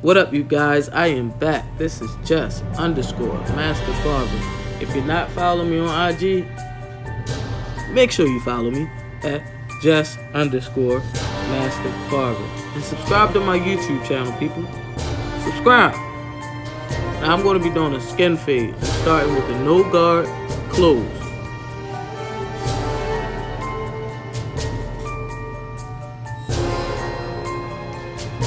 What up, you guys? I am back. This is just underscore MasterBarber. If you're not following me on IG, make sure you follow me at just underscore MasterBarber. And subscribe to my YouTube channel, people. Subscribe. Now I'm going to be doing a skin fade, starting with the no guard close.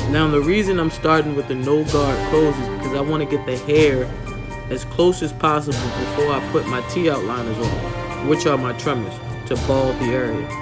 Now the reason I'm starting with the no guard close is because I want to get the hair as close as possible before I put my T outliners on, which are my trimmers, to bald the area.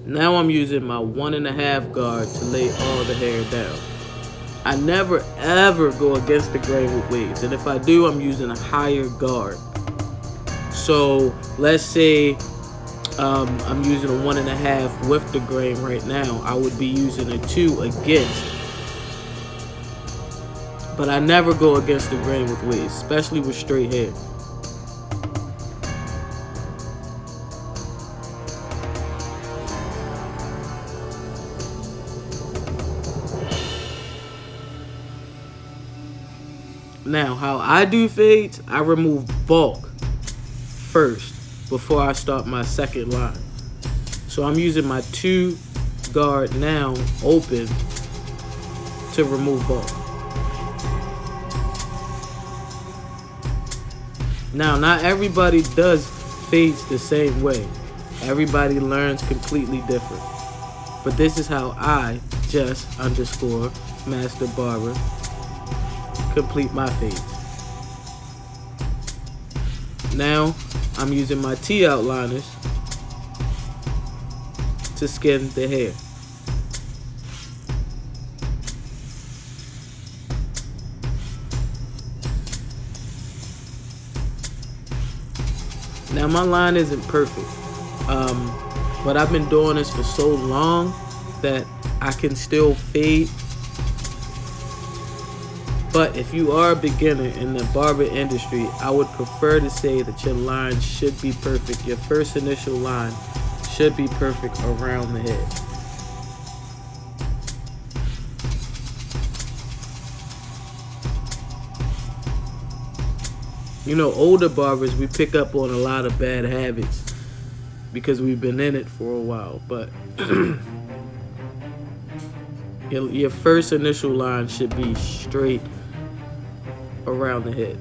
Now I'm using my 1.5 guard to lay all the hair down. I never ever go against the grain with waves, and if I do, I'm using a higher guard. So let's say I'm using a 1.5 with the grain right now. I would be using a 2 against. But I never go against the grain with waves, especially with straight hair. Now, how I do fades, I remove bulk first before I start my second line. So I'm using my 2 guard now open to remove bulk. Now, not everybody does fades the same way. Everybody learns completely different. But this is how I just underscore MasterBarber complete my fades. Now I'm using my T outliners to skin the hair. Now my line isn't perfect, but I've been doing this for so long that I can still fade. But if you are a beginner in the barber industry, I would prefer to say that your line should be perfect. Your first initial line should be perfect around the head. You know, older barbers, we pick up on a lot of bad habits because we've been in it for a while. But your first initial line should be straight around the head.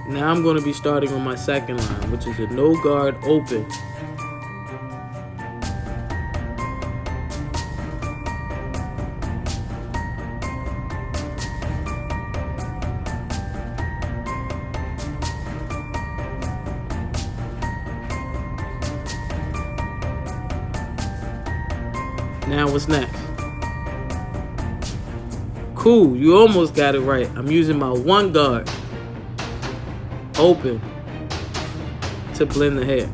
Now I'm going to be starting on my second line, which is a no guard open. Now what's next? Cool, you almost got it right. I'm using my 1 guard open to blend the hair.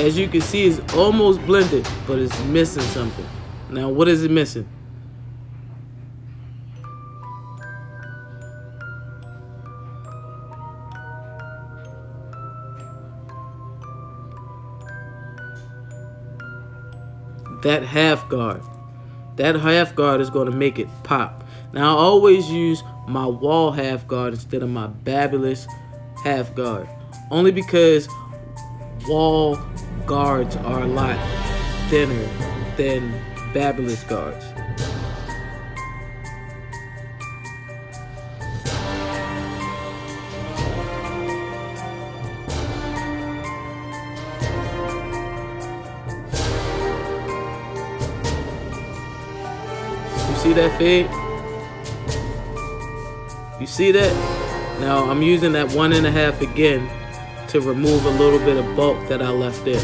As you can see, it's almost blended, but it's missing something. Now what is it missing? That half guard. That half guard is going to make it pop. Now I always use my wall half guard instead of my Babulous half guard, only because wall guards are a lot thinner than Babulous guards. You see that fade? You see that? Now I'm using that 1.5 again to remove a little bit of bulk that I left in.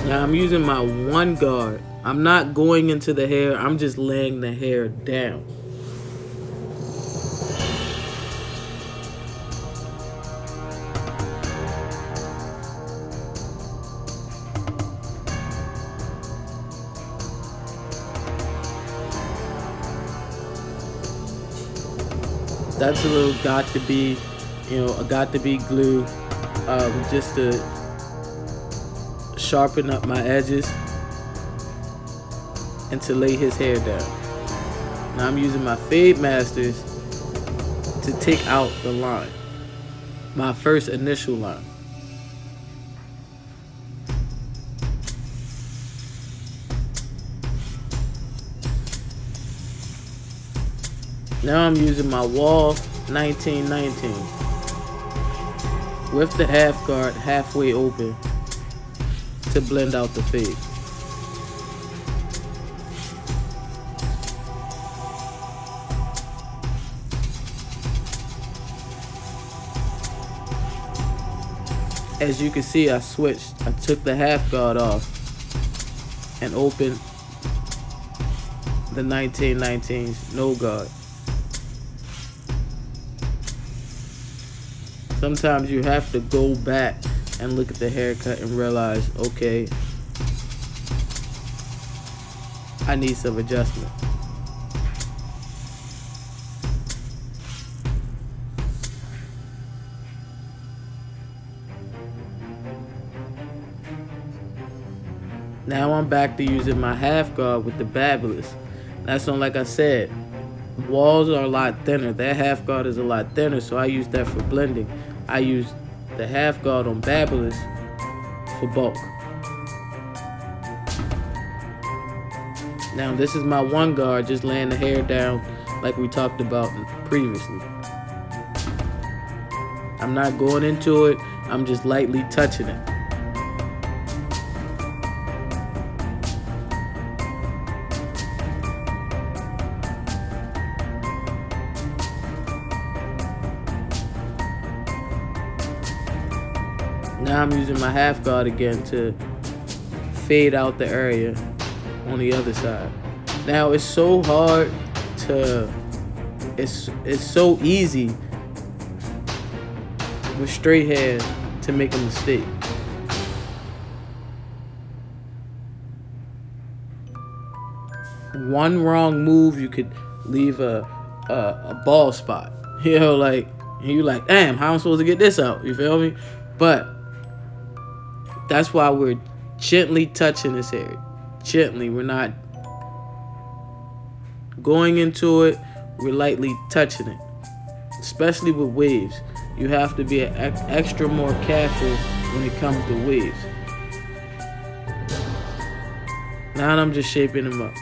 Now I'm using my 1 guard. I'm not going into the hair, I'm just laying the hair down. That's a little got to be glue, just to sharpen up my edges and to lay his hair down. Now I'm using my Fade Masters to take out the line, my first initial line. Now I'm using my Wall 1919 with the half guard halfway open to blend out the fade. As you can see, I switched. I took the half guard off and opened the 1919's no guard. Sometimes you have to go back and look at the haircut and realize, okay, I need some adjustment. Now I'm back to using my half guard with the Babulous. That's on, like I said, walls are a lot thinner. That half guard is a lot thinner, so I use that for blending. I use the half guard on Babulous for bulk. Now this is my 1 guard, just laying the hair down like we talked about previously. I'm not going into it, I'm just lightly touching it. Now I'm using my half guard again to fade out the area on the other side. Now it's so hard to, it's so easy with straight hair to make a mistake. One wrong move, you could leave a bald spot. You know, like, and you like, damn, how am I supposed to get this out? You feel me? But that's why we're gently touching this hair. Gently, we're not going into it, we're lightly touching it. Especially with waves. You have to be extra more careful when it comes to waves. Now I'm just shaping them up.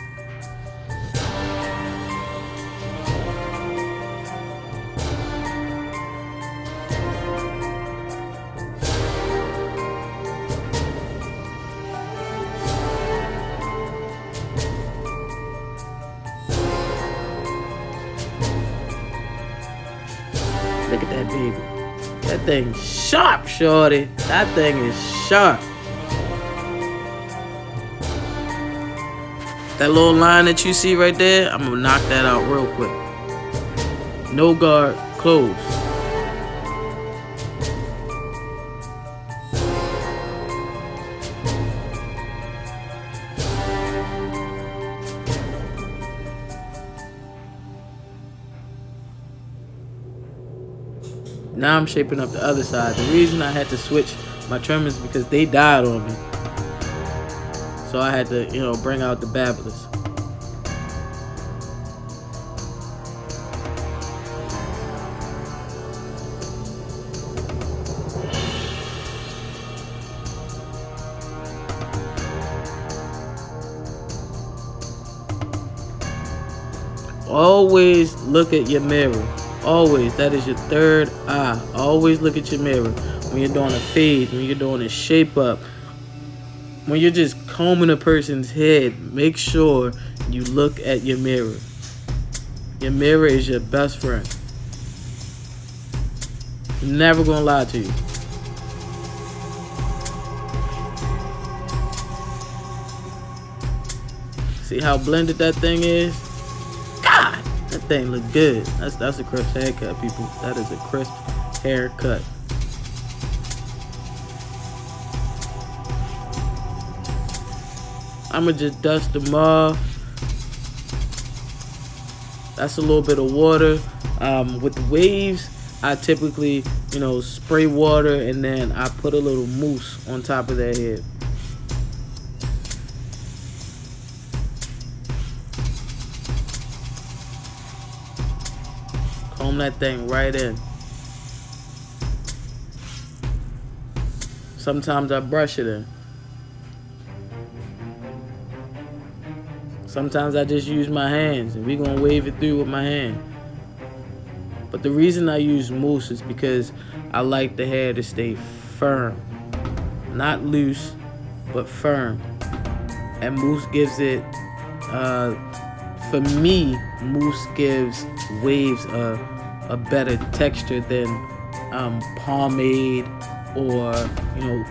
Look at that baby. That thing sharp, shorty. That thing is sharp. That little line that you see right there, I'm gonna knock that out real quick. No guard, close. Now I'm shaping up the other side. The reason I had to switch my trimmers is because they died on me. So I had to, bring out the Babulous. Always look at your mirror. Always. That is your third eye. Always look at your mirror. When you're doing a fade, when you're doing a shape up, when you're just combing a person's head, make sure you look at your mirror. Your mirror is your best friend. Never gonna lie to you. See how blended that thing is? God, that thing look good. That's a crisp haircut, people. That is a crisp haircut. I'ma just dust them off. That's a little bit of water. With the waves, I typically, spray water and then I put a little mousse on top of their head. Comb that thing right in. Sometimes I brush it in. Sometimes I just use my hands, and we're going to wave it through with my hand. But the reason I use mousse is because I like the hair to stay firm. Not loose, but firm. And mousse gives it, for me, mousse gives waves a better texture than pomade or,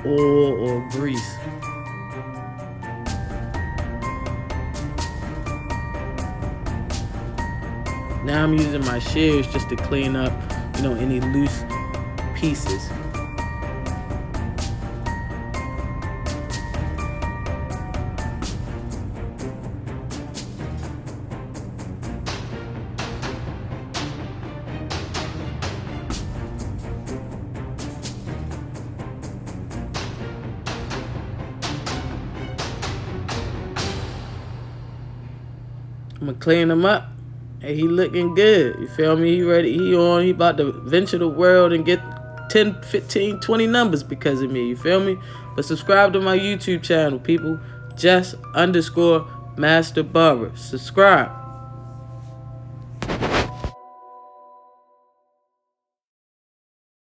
oil or grease. Now I'm using my shears just to clean up, any loose pieces. I'm gonna clean them up. Hey, he looking good. You feel me? He ready. He about to venture the world and get 10, 15, 20 numbers because of me. You feel me? But subscribe to my YouTube channel, people. Just _ MasterBarber. Subscribe.